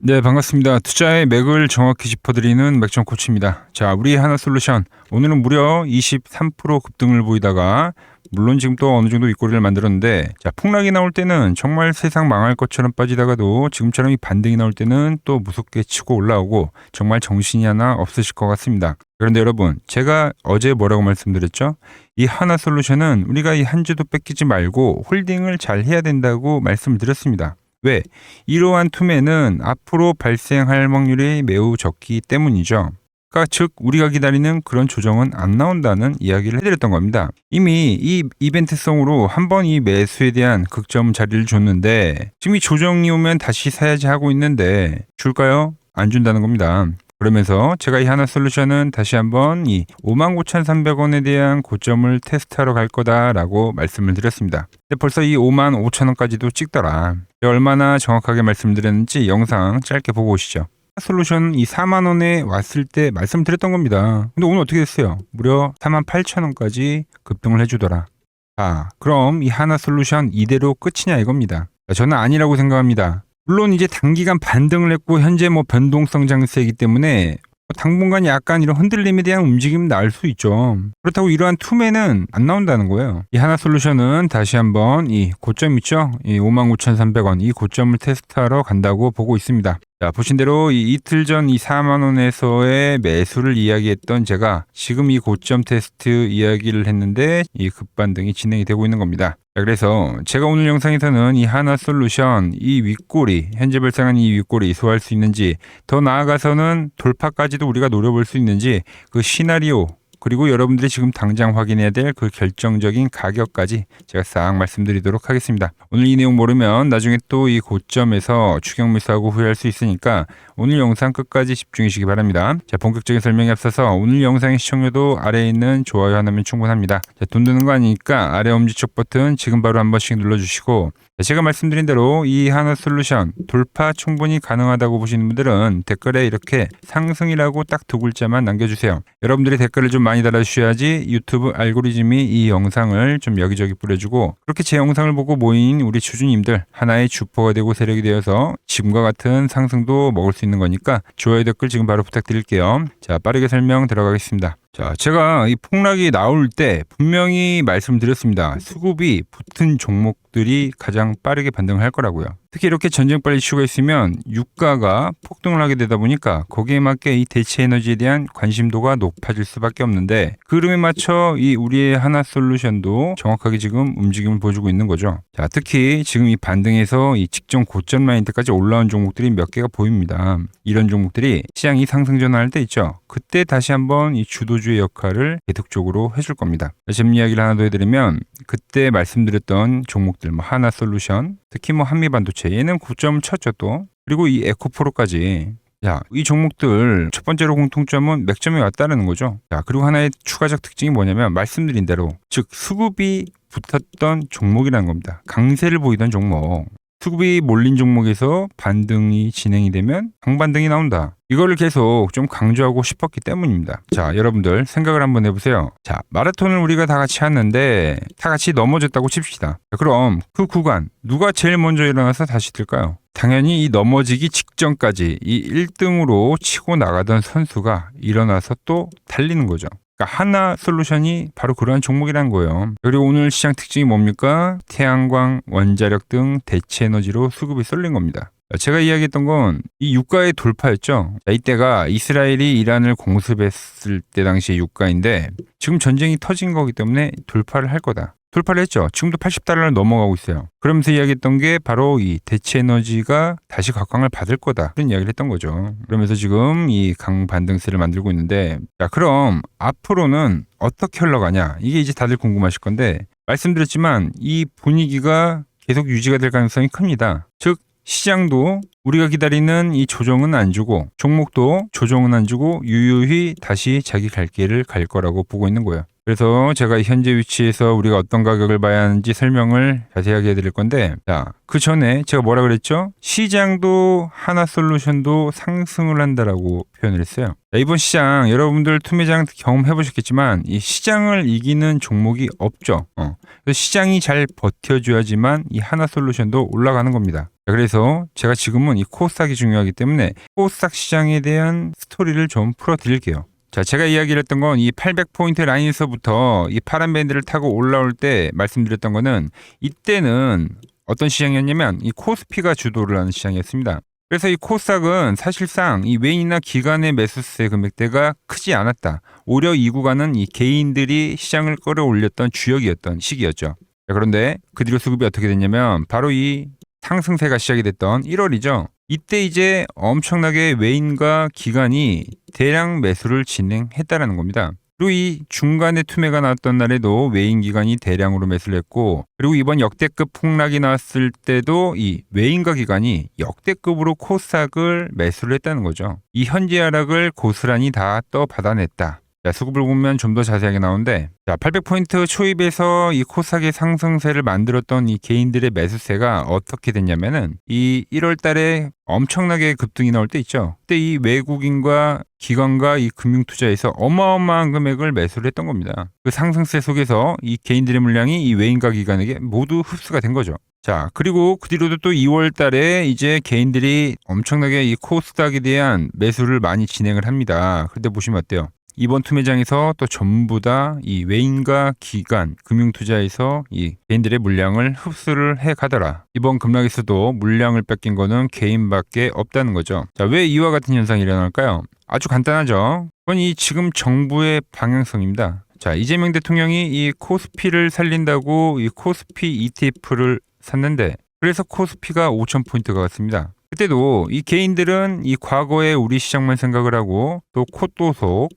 네, 반갑습니다. 투자의 맥을 정확히 짚어드리는 맥정 코치입니다. 자, 우리 하나솔루션 오늘은 무려 23% 급등을 보이다가 물론 지금 또 어느 정도 윗꼬리를 만들었는데, 자, 폭락이 나올 때는 정말 세상 망할 것처럼 빠지다가도 지금처럼 이 반등이 나올 때는 또 무섭게 치고 올라오고 정말 정신이 하나 없으실 것 같습니다. 그런데 여러분, 제가 어제 뭐라고 말씀드렸죠? 이 하나솔루션은 우리가 이 한 주도 뺏기지 말고 홀딩을 잘 해야 된다고 말씀을 드렸습니다. 왜? 이러한 투매는 앞으로 발생할 확률이 매우 적기 때문이죠. 그러니까 즉 우리가 기다리는 그런 조정은 안 나온다는 이야기를 해드렸던 겁니다. 이미 이 이벤트성으로 한번 이 매수에 대한 극점 자리를 줬는데 지금 이 조정이 오면 다시 사야지 하고 있는데 줄까요? 안 준다는 겁니다. 그러면서 제가 이 하나솔루션은 다시 한번 이 59,300원에 대한 고점을 테스트하러 갈 거다라고 말씀을 드렸습니다. 근데 벌써 이 55,000원까지도 찍더라. 얼마나 정확하게 말씀드렸는지 영상 짧게 보고 오시죠. 하나솔루션 이 4만원에 왔을 때 말씀드렸던 겁니다. 근데 오늘 어떻게 됐어요? 무려 48,000원까지 급등을 해주더라. 자, 그럼 이 하나솔루션 이대로 끝이냐 이겁니다. 저는 아니라고 생각합니다. 물론 이제 단기간 반등을 했고 현재 변동성 장세이기 때문에 당분간 약간 이런 흔들림에 대한 움직임이 나올 수 있죠. 그렇다고 이러한 투매는 안 나온다는 거예요. 이 하나솔루션은 다시 한번 이 고점 있죠? 이 59,300원 이 고점을 테스트하러 간다고 보고 있습니다. 자, 보신 대로 이 이틀 전 이 4만원에서의 매수를 이야기했던 제가 지금 이 고점 테스트 이야기를 했는데 이 급반등이 진행이 되고 있는 겁니다. 자, 그래서 제가 오늘 영상에서는 이 하나솔루션 이 윗꼬리 현재 발생한 이 윗꼬리 소화할 수 있는지 더 나아가서는 돌파까지도 우리가 노려볼 수 있는지 그 시나리오 그리고 여러분들이 지금 당장 확인해야 될 그 결정적인 가격까지 제가 싹 말씀드리도록 하겠습니다. 오늘 이 내용 모르면 나중에 또 이 고점에서 추격 매수하고 후회할 수 있으니까 오늘 영상 끝까지 집중해주시기 바랍니다. 자, 본격적인 설명에 앞서서 오늘 영상의 시청료도 아래에 있는 좋아요 하나면 충분합니다. 자, 돈 드는 거 아니니까 아래 엄지척 버튼 지금 바로 한 번씩 눌러주시고, 제가 말씀드린 대로 이 하나솔루션 돌파 충분히 가능하다고 보시는 분들은 댓글에 이렇게 상승이라고 딱 두 글자만 남겨주세요. 여러분들이 댓글을 좀 많이 달아주셔야지 유튜브 알고리즘이 이 영상을 좀 여기저기 뿌려주고, 그렇게 제 영상을 보고 모인 우리 주주님들 하나의 주포가 되고 세력이 되어서 지금과 같은 상승도 먹을 수 있는 거니까 좋아요 댓글 지금 바로 부탁드릴게요. 자, 빠르게 설명 들어가겠습니다. 자, 제가 이 폭락이 나올 때 분명히 말씀드렸습니다. 수급이 붙은 종목들이 가장 빠르게 반등을 할 거라고요. 특히 이렇게 전쟁발 이슈가 있으면 유가가 폭등을 하게 되다 보니까 거기에 맞게 이 대체 에너지에 대한 관심도가 높아질 수밖에 없는데 그 흐름에 맞춰 이 우리의 하나솔루션도 정확하게 지금 움직임을 보여주고 있는 거죠. 자, 특히 지금 이 반등에서 이 직전 고점 라인 때까지 올라온 종목들이 몇 개가 보입니다. 이런 종목들이 시장이 상승 전환할 때 있죠. 그때 다시 한번 이 주도주의 역할을 계속적으로 해줄 겁니다. jem 이야기를 하나 더 해드리면 그때 말씀드렸던 종목들 하나솔루션, 특히 한미반도체 얘는 고점 쳤죠 또. 그리고 이 에코프로까지. 자, 이 종목들 첫 번째로 공통점은 맥점에 왔다는 거죠. 자, 그리고 하나의 추가적 특징이 뭐냐면 말씀드린 대로 즉 수급이 붙었던 종목이라는 겁니다. 강세를 보이던 종목. 수급이 몰린 종목에서 반등이 진행이 되면 강반등이 나온다. 이거를 계속 좀 강조하고 싶었기 때문입니다. 자, 여러분들 생각을 한번 해보세요. 자, 마라톤을 우리가 다 같이 하는데 다 같이 넘어졌다고 칩시다. 자, 그럼 그 구간 누가 제일 먼저 일어나서 다시 뛸까요? 당연히 이 넘어지기 직전까지 이 1등으로 치고 나가던 선수가 일어나서 또 달리는 거죠. 그러니까 하나솔루션이 바로 그러한 종목이라는 거예요. 그리고 오늘 시장 특징이 뭡니까? 태양광, 원자력 등 대체 에너지로 수급이 쏠린 겁니다. 제가 이야기했던 건 이 유가의 돌파였죠. 자, 이때가 이스라엘이 이란을 공습했을 때 당시의 유가인데 지금 전쟁이 터진 거기 때문에 돌파를 할 거다. 돌파를 했죠. 지금도 80달러를 넘어가고 있어요. 그러면서 이야기했던 게 바로 이 대체 에너지가 다시 각광을 받을 거다. 그런 이야기를 했던 거죠. 그러면서 지금 이 강반등세를 만들고 있는데, 자, 그럼 앞으로는 어떻게 흘러가냐? 이게 이제 다들 궁금하실 건데, 말씀드렸지만 이 분위기가 계속 유지가 될 가능성이 큽니다. 즉, 시장도 우리가 기다리는 이 조정은 안 주고 종목도 조정은 안 주고 유유히 다시 자기 갈 길을 갈 거라고 보고 있는 거예요. 그래서 제가 현재 위치에서 우리가 어떤 가격을 봐야 하는지 설명을 자세하게 해드릴 건데, 자, 그 전에 제가 뭐라 그랬죠? 시장도 하나솔루션도 상승을 한다라고 표현을 했어요. 자, 이번 시장 여러분들 투매장 경험해 보셨겠지만 이 시장을 이기는 종목이 없죠. 그래서 시장이 잘 버텨줘야지만 이 하나솔루션도 올라가는 겁니다. 그래서 제가 지금은 이 코스닥이 중요하기 때문에 코스닥 시장에 대한 스토리를 좀 풀어드릴게요. 자, 제가 이야기를 했던 건 이 800포인트 라인에서부터 이 파란 밴드를 타고 올라올 때 말씀드렸던 거는 이때는 어떤 시장이었냐면 이 코스피가 주도를 하는 시장이었습니다. 그래서 이 코스닥은 사실상 이 외인이나 기관의 매수세 금액대가 크지 않았다. 오히려 이 구간은 이 개인들이 시장을 끌어올렸던 주역이었던 시기였죠. 자, 그런데 그 뒤로 수급이 어떻게 됐냐면 바로 이 상승세가 시작이 됐던 1월이죠. 이때 이제 엄청나게 외인과 기관이 대량 매수를 진행했다라는 겁니다. 그리고 이 중간에 투매가 나왔던 날에도 외인 기관이 대량으로 매수를 했고, 그리고 이번 역대급 폭락이 나왔을 때도 이 외인과 기관이 역대급으로 코스닥을 매수를 했다는 거죠. 이 현재 하락을 고스란히 다 받아냈다. 자, 수급을 보면 좀 더 자세하게 나오는데, 자, 800포인트 초입에서 이 코스닥의 상승세를 만들었던 이 개인들의 매수세가 어떻게 됐냐면은 이 1월 달에 엄청나게 급등이 나올 때 있죠. 그때 이 외국인과 기관과 이 금융투자에서 어마어마한 금액을 매수를 했던 겁니다. 그 상승세 속에서 이 개인들의 물량이 이 외인과 기관에게 모두 흡수가 된 거죠. 자, 그리고 그 뒤로도 또 2월 달에 이제 개인들이 엄청나게 이 코스닥에 대한 매수를 많이 진행을 합니다. 그런데 보시면 어때요? 이번 투매장에서 또 전부 다 이 외인과 기관, 금융투자에서 이 개인들의 물량을 흡수를 해 가더라. 이번 급락에서도 물량을 뺏긴 거는 개인밖에 없다는 거죠. 자, 왜 이와 같은 현상이 일어날까요? 아주 간단하죠. 그건 이 지금 정부의 방향성입니다. 자, 이재명 대통령이 이 코스피를 살린다고 이 코스피 ETF를 샀는데, 그래서 코스피가 5,000포인트가 갔습니다. 그때도 이 개인들은 이 과거에 우리 시장만 생각을 하고 또 코또속,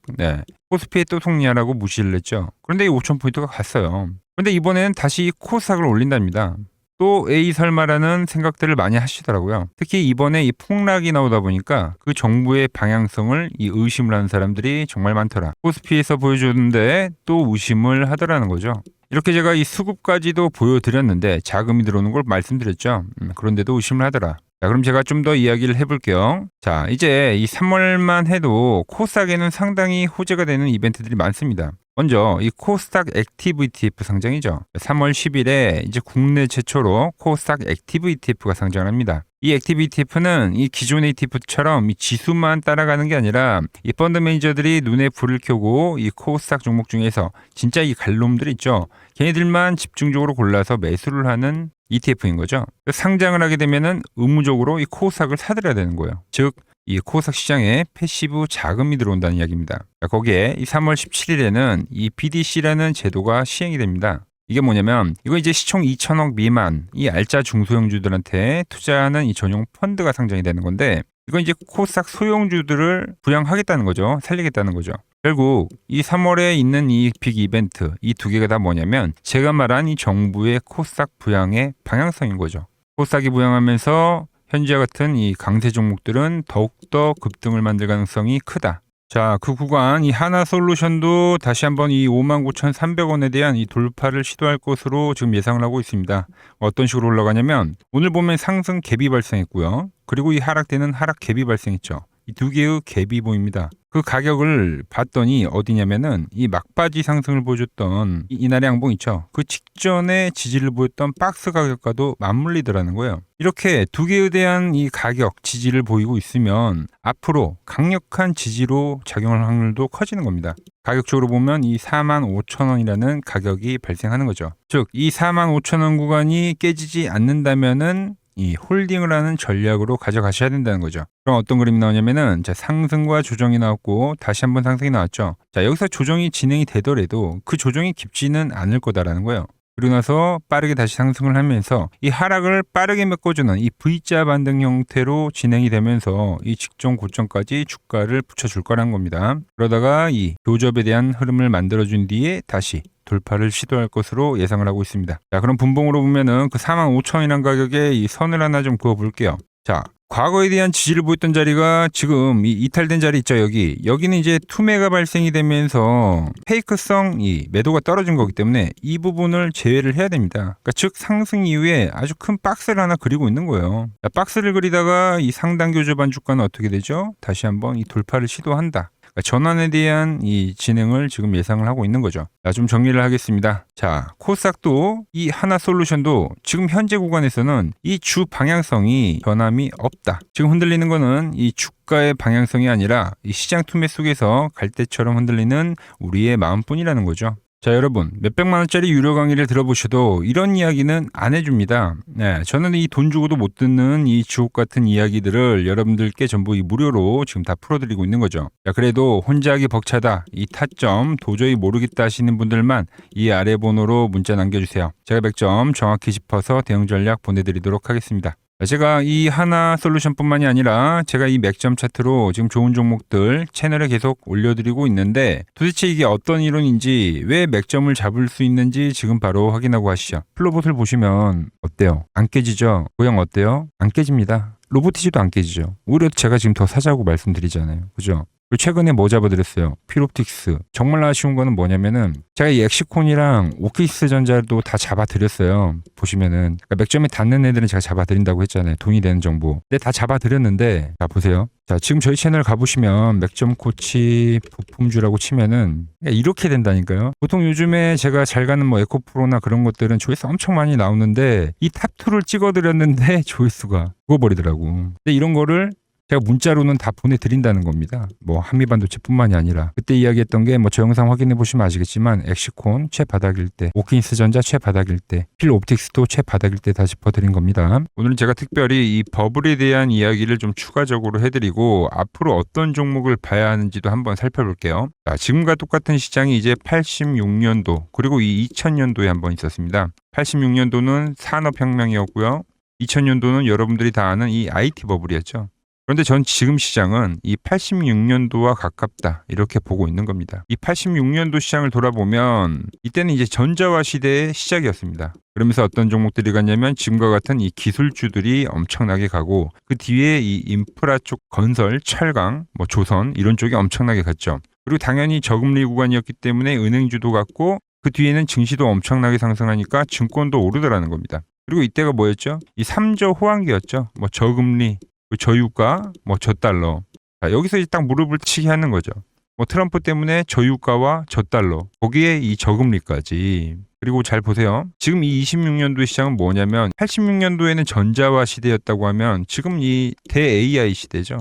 코스피에 또 속리하라고 무시를 했죠. 그런데 이 5,000포인트가 갔어요. 그런데 이번에는 다시 코스닥을 올린답니다. 또 에이 설마라는 생각들을 많이 하시더라고요. 특히 이번에 이 폭락이 나오다 보니까 그 정부의 방향성을 이 의심을 하는 사람들이 정말 많더라. 코스피에서 보여줬는데 또 의심을 하더라는 거죠. 이렇게 제가 이 수급까지도 보여드렸는데 자금이 들어오는 걸 말씀드렸죠. 그런데도 의심을 하더라. 자, 그럼 제가 좀 더 이야기를 해볼게요. 자, 이제 이 3월만 해도 코스닥에는 상당히 호재가 되는 이벤트들이 많습니다. 먼저 이 코스닥 액티브 ETF 상장이죠. 3월 10일에 이제 국내 최초로 코스닥 액티브 ETF가 상장합니다. 이 액티브 ETF는 이 기존의 ETF처럼 이 지수만 따라가는 게 아니라 이 펀드 매니저들이 눈에 불을 켜고 이 코스닥 종목 중에서 진짜 이 갈놈들 있죠. 걔네들만 집중적으로 골라서 매수를 하는 ETF인 거죠. 상장을 하게 되면은 의무적으로 이 코스닥을 사들여야 되는 거예요. 즉, 이 코스닥 시장에 패시브 자금이 들어온다는 이야기입니다. 거기에 이 3월 17일에는 이 BDC라는 제도가 시행이 됩니다. 이게 뭐냐면 이거 이제 시총 2천억 미만 이 알짜 중소형주들한테 투자하는 이 전용 펀드가 상장이 되는 건데, 이건 이제 코스닥 소형주들을 부양하겠다는 거죠. 살리겠다는 거죠. 결국 이 3월에 있는 이 빅 이벤트 이 두 개가 다 뭐냐면 제가 말한 이 정부의 코스닥 부양의 방향성인 거죠. 코스닥이 부양하면서 현재와 같은 이 강세 종목들은 더욱더 급등을 만들 가능성이 크다. 자, 그 구간 이 하나솔루션도 다시 한번 이 59,300원에 대한 이 돌파를 시도할 것으로 지금 예상을 하고 있습니다. 어떤 식으로 올라가냐면 오늘 보면 상승 갭이 발생했고요. 그리고 이 하락되는 하락 갭이 발생했죠. 이 두 개의 갭이 보입니다. 그 가격을 봤더니 어디냐면은 이 막바지 상승을 보여줬던 이날의 양봉 있죠. 그 직전에 지지를 보였던 박스 가격과도 맞물리더라는 거예요. 이렇게 두 개에 대한 이 가격 지지를 보이고 있으면 앞으로 강력한 지지로 작용할 확률도 커지는 겁니다. 가격적으로 보면 이 45,000원이라는 가격이 발생하는 거죠. 즉, 이 45,000원 구간이 깨지지 않는다면은 이 홀딩을 하는 전략으로 가져가셔야 된다는 거죠. 그럼 어떤 그림이 나오냐면은 자, 상승과 조정이 나왔고 다시 한번 상승이 나왔죠. 자, 여기서 조정이 진행이 되더라도 그 조정이 깊지는 않을 거다라는 거예요. 그리고 나서 빠르게 다시 상승을 하면서 이 하락을 빠르게 메꿔주는 이 V자 반등 형태로 진행이 되면서 이 직전 고점까지 주가를 붙여줄 거란 겁니다. 그러다가 이 교접에 대한 흐름을 만들어준 뒤에 다시 돌파를 시도할 것으로 예상을 하고 있습니다. 자, 그럼 분봉으로 보면은 그 45,000원이라는 가격에 이 선을 하나 좀 그어 볼게요. 자, 과거에 대한 지지를 보였던 자리가 지금 이 이탈된 자리 있죠. 여기는 이제 투매가 발생이 되면서 페이크성 이 매도가 떨어진 거기 때문에 이 부분을 제외를 해야 됩니다. 그러니까 즉 상승 이후에 아주 큰 박스를 하나 그리고 있는 거예요. 자, 박스를 그리다가 이 상단 교접한 주가는 어떻게 되죠? 다시 한번 이 돌파를 시도한다. 그러니까 전환에 대한 이 진행을 지금 예상을 하고 있는 거죠. 자, 좀 정리를 하겠습니다. 자, 코스닥도 이 하나솔루션도 지금 현재 구간에서는 이 주 방향성이 변함이 없다. 지금 흔들리는 거는 이 주가의 방향성이 아니라 이 시장 투매 속에서 갈대처럼 흔들리는 우리의 마음뿐이라는 거죠. 자, 여러분, 몇백만 원짜리 유료 강의를 들어보셔도 이런 이야기는 안 해줍니다. 네, 저는 이 돈 주고도 못 듣는 이 주옥 같은 이야기들을 여러분들께 전부 이 무료로 지금 다 풀어드리고 있는 거죠. 자, 그래도 혼자 하기 벅차다, 이 타점 도저히 모르겠다 하시는 분들만 이 아래 번호로 문자 남겨주세요. 제가 100점 정확히 짚어서 대응 전략 보내드리도록 하겠습니다. 제가 이 하나 솔루션뿐만이 아니라 제가 이 맥점 차트로 지금 좋은 종목들 채널에 계속 올려드리고 있는데 도대체 이게 어떤 이론인지 왜 맥점을 잡을 수 있는지 지금 바로 확인하고 가시죠. 플로봇을 보시면 어때요? 안 깨지죠? 모양 어때요? 안 깨집니다. 로보티지도 안 깨지죠. 오히려 제가 지금 더 사자고 말씀드리잖아요. 그죠? 최근에 뭐 잡아드렸어요? 필옵틱스. 정말 아쉬운 거는 뭐냐면은 제가 이 엑시콘이랑 오키스 전자도 다 잡아드렸어요. 보시면은 그러니까 맥점에 닿는 애들은 제가 잡아드린다고 했잖아요. 돈이 되는 정보. 근데 다 잡아드렸는데 자 보세요. 자 지금 저희 채널 가보시면 맥점 코치 부품주라고 치면은 이렇게 된다니까요. 보통 요즘에 제가 잘 가는 뭐 에코프로나 그런 것들은 조회수 엄청 많이 나오는데 이 탑2를 찍어드렸는데 조회수가 죽어버리더라고. 근데 이런 거를 제가 문자로는 다 보내드린다는 겁니다. 뭐 한미반도체뿐만이 아니라 그때 이야기했던 게 뭐 저 영상 확인해 보시면 아시겠지만 엑시콘 최바닥일 때, 오킨스 전자 최바닥일 때, 필옵틱스도 최바닥일 때 다 짚어드린 겁니다. 오늘은 제가 특별히 이 버블에 대한 이야기를 좀 추가적으로 해드리고 앞으로 어떤 종목을 봐야 하는지도 한번 살펴볼게요. 자, 지금과 똑같은 시장이 이제 86년도 그리고 이 2000년도에 한번 있었습니다. 86년도는 산업혁명이었고요. 2000년도는 여러분들이 다 아는 이 IT 버블이었죠. 그런데 전 지금 시장은 이 86년도와 가깝다 이렇게 보고 있는 겁니다. 이 86년도 시장을 돌아보면 이때는 이제 전자화 시대의 시작이었습니다. 그러면서 어떤 종목들이 갔냐면 지금과 같은 이 기술주들이 엄청나게 가고 그 뒤에 이 인프라 쪽 건설, 철강, 뭐 조선 이런 쪽이 엄청나게 갔죠. 그리고 당연히 저금리 구간이었기 때문에 은행주도 갔고 그 뒤에는 증시도 엄청나게 상승하니까 증권도 오르더라는 겁니다. 그리고 이때가 뭐였죠? 이 3조 호황기였죠. 뭐 저금리, 저유가, 뭐 저달러. 자, 여기서 이제 딱 무릎을 치게 하는 거죠. 뭐 트럼프 때문에 저유가와 저달러, 거기에 이 저금리까지. 그리고 잘 보세요. 지금 이 26년도 시장은 뭐냐면 86년도에는 전자화 시대였다고 하면 지금 이 대-AI 시대죠.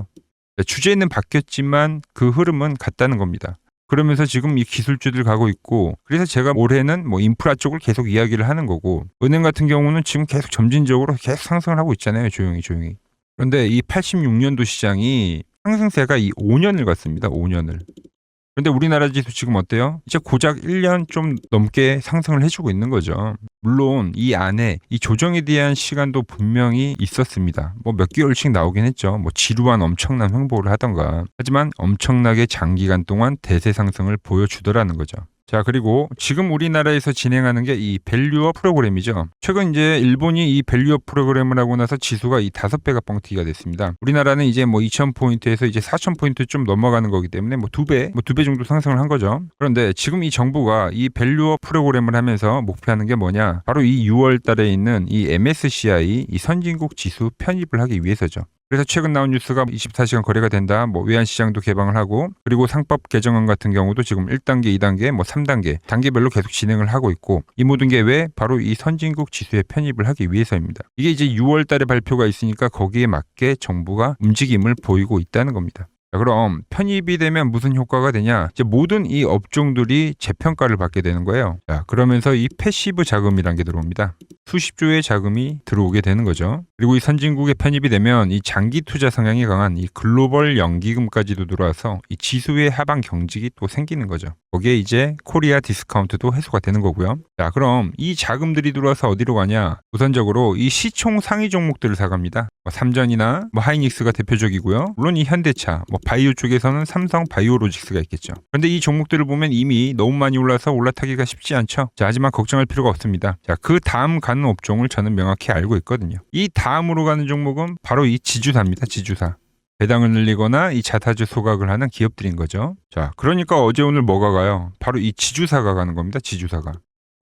주제는 바뀌었지만 그 흐름은 같다는 겁니다. 그러면서 지금 이 기술주들 가고 있고 그래서 제가 올해는 뭐 인프라 쪽을 계속 이야기를 하는 거고 은행 같은 경우는 지금 계속 점진적으로 계속 상승을 하고 있잖아요. 조용히. 그런데 이 86년도 시장이 상승세가 이 5년을 갔습니다. 5년을. 그런데 우리나라 지수 지금 어때요? 이제 고작 1년 좀 넘게 상승을 해주고 있는 거죠. 물론 이 안에 이 조정에 대한 시간도 분명히 있었습니다. 뭐 몇 개월씩 나오긴 했죠. 뭐 지루한 엄청난 횡보를 하던가. 하지만 엄청나게 장기간 동안 대세 상승을 보여주더라는 거죠. 자, 그리고 지금 우리나라에서 진행하는 게 이 밸류업 프로그램이죠. 최근 이제 일본이 이 밸류업 프로그램을 하고 나서 지수가 이 5배가 뻥튀기가 됐습니다. 우리나라는 이제 뭐 2000포인트에서 이제 4000포인트 좀 넘어가는 거기 때문에 뭐 2배 정도 상승을 한 거죠. 그런데 지금 이 정부가 이 밸류업 프로그램을 하면서 목표하는 게 뭐냐? 바로 이 6월 달에 있는 이 MSCI 이 선진국 지수 편입을 하기 위해서죠. 그래서 최근 나온 뉴스가 24시간 거래가 된다. 뭐 외환시장도 개방을 하고 그리고 상법 개정안 같은 경우도 지금 1단계, 2단계, 뭐 3단계 단계별로 계속 진행을 하고 있고 이 모든 게 왜? 바로 이 선진국 지수에 편입을 하기 위해서입니다. 이게 이제 6월 달에 발표가 있으니까 거기에 맞게 정부가 움직임을 보이고 있다는 겁니다. 자, 그럼 편입이 되면 무슨 효과가 되냐? 이제 모든 이 업종들이 재평가를 받게 되는 거예요. 자, 그러면서 이 패시브 자금이라는 게 들어옵니다. 수십조의 자금이 들어오게 되는 거죠. 그리고 이 선진국에 편입이 되면 이 장기 투자 성향이 강한 이 글로벌 연기금까지도 들어와서 이 지수의 하방 경직이 또 생기는 거죠. 거기에 이제 코리아 디스카운트도 해소가 되는 거고요. 자, 그럼 이 자금들이 들어와서 어디로 가냐? 우선적으로 이 시총 상위 종목들을 사갑니다. 뭐 삼전이나 뭐 하이닉스가 대표적이고요. 물론 이 현대차, 뭐 바이오 쪽에서는 삼성 바이오로직스가 있겠죠. 그런데 이 종목들을 보면 이미 너무 많이 올라서 올라타기가 쉽지 않죠. 자, 하지만 걱정할 필요가 없습니다. 자, 그 다음 가는 업종을 저는 명확히 알고 있거든요. 이 다음으로 가는 종목은 바로 이 지주사입니다. 지주사. 배당을 늘리거나 이 자타주 소각을 하는 기업들인 거죠. 자, 그러니까 어제 오늘 뭐가 가요? 바로 이 지주사가 가는 겁니다. 지주사가.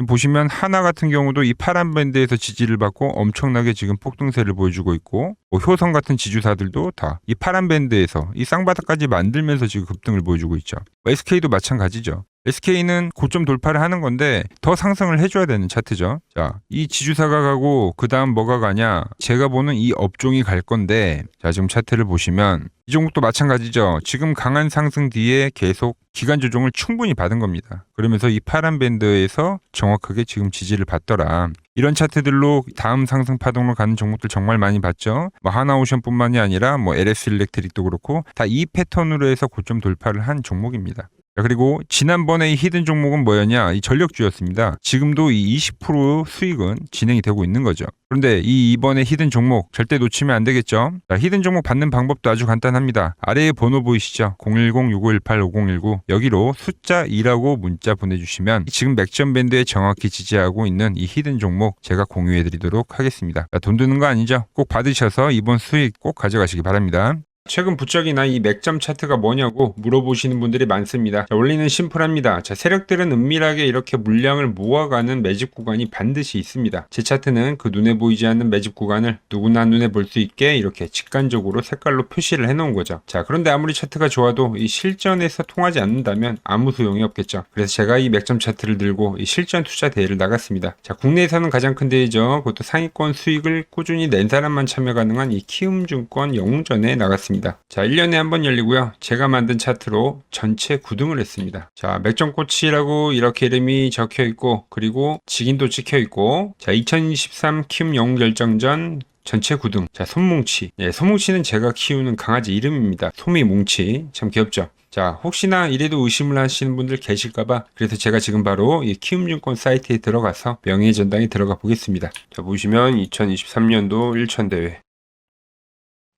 보시면 하나 같은 경우도 이 파란 밴드에서 지지를 받고 엄청나게 지금 폭등세를 보여주고 있고 뭐 효성 같은 지주사들도 다 이 파란 밴드에서 이 쌍바닥까지 만들면서 지금 급등을 보여주고 있죠. SK도 마찬가지죠. SK는 고점 돌파를 하는 건데 더 상승을 해줘야 되는 차트죠. 자, 이 지주사가 가고 그 다음 뭐가 가냐? 제가 보는 이 업종이 갈 건데, 자 지금 차트를 보시면 이 종목도 마찬가지죠. 지금 강한 상승 뒤에 계속 기간 조정을 충분히 받은 겁니다. 그러면서 이 파란 밴드에서 정확하게 지금 지지를 받더라. 이런 차트들로 다음 상승 파동으로 가는 종목들 정말 많이 봤죠. 뭐 하나오션뿐만이 아니라 뭐 LS 일렉트릭도 그렇고 다 이 패턴으로 해서 고점 돌파를 한 종목입니다. 자, 그리고 지난번에 이 히든 종목은 뭐였냐? 이 전력주였습니다. 지금도 이 20% 수익은 진행이 되고 있는 거죠. 그런데 이번에 히든 종목 절대 놓치면 안 되겠죠? 자, 히든 종목 받는 방법도 아주 간단합니다. 아래에 번호 보이시죠? 010-6518-5019 여기로 숫자 2라고 문자 보내주시면 지금 맥점 밴드에 정확히 지지하고 있는 이 히든 종목 제가 공유해드리도록 하겠습니다. 자, 돈 드는 거 아니죠? 꼭 받으셔서 이번 수익 꼭 가져가시기 바랍니다. 최근 부쩍이나 이 맥점 차트가 뭐냐고 물어보시는 분들이 많습니다. 자, 원리는 심플합니다. 자, 세력들은 은밀하게 이렇게 물량을 모아가는 매집 구간이 반드시 있습니다. 제 차트는 그 눈에 보이지 않는 매집 구간을 누구나 눈에 볼 수 있게 이렇게 직관적으로 색깔로 표시를 해놓은 거죠. 자, 그런데 아무리 차트가 좋아도 이 실전에서 통하지 않는다면 아무 소용이 없겠죠. 그래서 제가 이 맥점 차트를 들고 이 실전 투자 대회를 나갔습니다. 자, 국내에서는 가장 큰 대회죠. 그것도 상위권 수익을 꾸준히 낸 사람만 참여 가능한 이 키움증권 영웅전에 나갔습니다. 자, 1년에 한 번 열리고요. 제가 만든 차트로 전체 9등을 했습니다. 자, 맥점코치라고 이렇게 이름이 적혀 있고, 그리고 직인도 찍혀 있고, 자, 2023 키움 영웅 결정전 전체 9등. 자, 손뭉치. 예, 손뭉치는 제가 키우는 강아지 이름입니다. 소미뭉치. 참 귀엽죠? 자, 혹시나 이래도 의심을 하시는 분들 계실까봐 그래서 제가 지금 바로 이 키움증권 사이트에 들어가서 명예의 전당에 들어가 보겠습니다. 자, 보시면 2023년도 1천대회.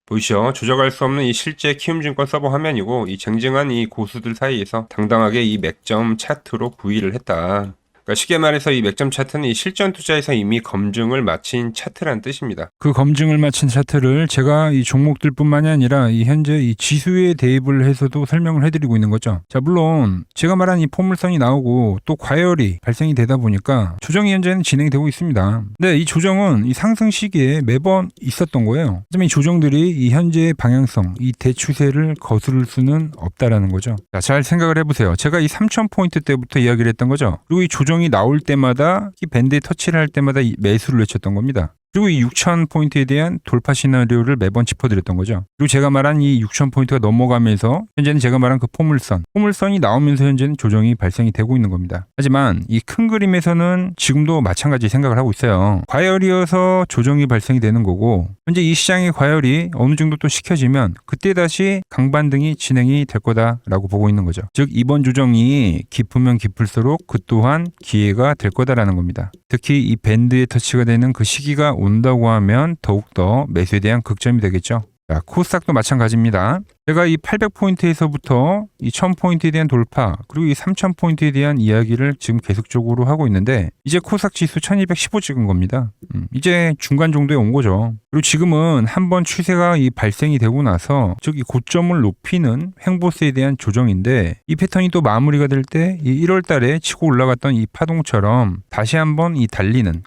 보이시죠? 조작할 수 없는 이 실제 키움증권 서버 화면이고 이 쟁쟁한 이 고수들 사이에서 당당하게 이 맥점 차트로 구의를 했다. 그러니까 쉽게 말해서 이 맥점 차트는 이 실전 투자에서 이미 검증을 마친 차트란 뜻입니다. 그 검증을 마친 차트를 제가 이 종목들뿐만이 아니라 이 현재 이 지수에 대입을 해서도 설명을 해드리고 있는 거죠. 자, 물론 제가 말한 이 포물선이 나오고 또 과열이 발생이 되다 보니까 조정이 현재는 진행이 되고 있습니다. 근데 이 조정은 이 상승 시기에 매번 있었던 거예요. 하지만 이 조정들이 이 현재의 방향성, 이 대추세를 거스를 수는 없다라는 거죠. 자, 잘 생각을 해보세요. 제가 이 3,000포인트 때부터 이야기를 했던 거죠. 그리고 이 조정이 나올 때마다 이 밴드에 터치를 할 때마다 이 매수를 외쳤던 겁니다. 그리고 이 6,000포인트에 대한 돌파 시나리오를 매번 짚어드렸던 거죠. 그리고 제가 말한 이 6,000포인트가 넘어가면서 현재는 제가 말한 그 포물선이 나오면서 현재는 조정이 발생이 되고 있는 겁니다. 하지만 이 큰 그림에서는 지금도 마찬가지 생각을 하고 있어요. 과열이어서 조정이 발생이 되는 거고 현재 이 시장의 과열이 어느 정도 또 식혀지면 그때 다시 강반등이 진행이 될 거다라고 보고 있는 거죠. 즉 이번 조정이 깊으면 깊을수록 그 또한 기회가 될 거다라는 겁니다. 특히 이 밴드에 터치가 되는 그 시기가 온다고 하면 더욱더 매수에 대한 극점이 되겠죠. 자, 코스닥도 마찬가지입니다. 제가 이 800포인트에서부터 이 1000포인트에 대한 돌파 그리고 이 3000포인트에 대한 이야기를 지금 계속적으로 하고 있는데 이제 코스닥 지수 1215 찍은 겁니다. 이제 중간 정도에 온 거죠. 그리고 지금은 한번 추세가 이 발생이 되고 나서 즉 이 고점을 높이는 횡보세에 대한 조정인데 이 패턴이 또 마무리가 될 때 이 1월 달에 치고 올라갔던 이 파동처럼 다시 한번 이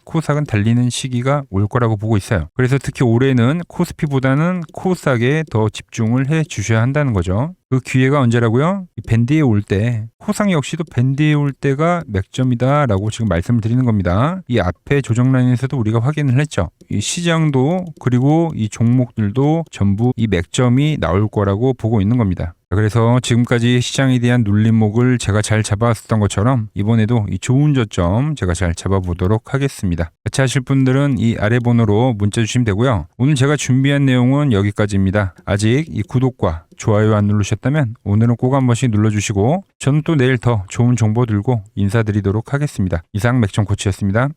코스닥은 달리는 시기가 올 거라고 보고 있어요. 그래서 특히 올해는 코스피보다는 코스닥에 더 집중을 해 주셔야 한다는 거죠. 그 기회가 언제라고요? 밴드에 올 때, 코스닥 역시도 밴드에 올 때가 맥점이다라고 지금 말씀을 드리는 겁니다. 이 앞에 조정 라인에서도 우리가 확인을 했죠. 이 시장도 그리고 이 종목들도 전부 이 맥점이 나올 거라고 보고 있는 겁니다. 그래서 지금까지 시장에 대한 눌림목을 제가 잘 잡아왔었던 것처럼 이번에도 이 좋은 저점 제가 잘 잡아보도록 하겠습니다. 같이 하실 분들은 이 아래 번호로 문자 주시면 되고요. 오늘 제가 준비한 내용은 여기까지입니다. 아직 이 구독과 좋아요 안 누르셨다면 오늘은 꼭 한 번씩 눌러주시고 저는 또 내일 더 좋은 정보 들고 인사드리도록 하겠습니다. 이상 맥점 코치였습니다.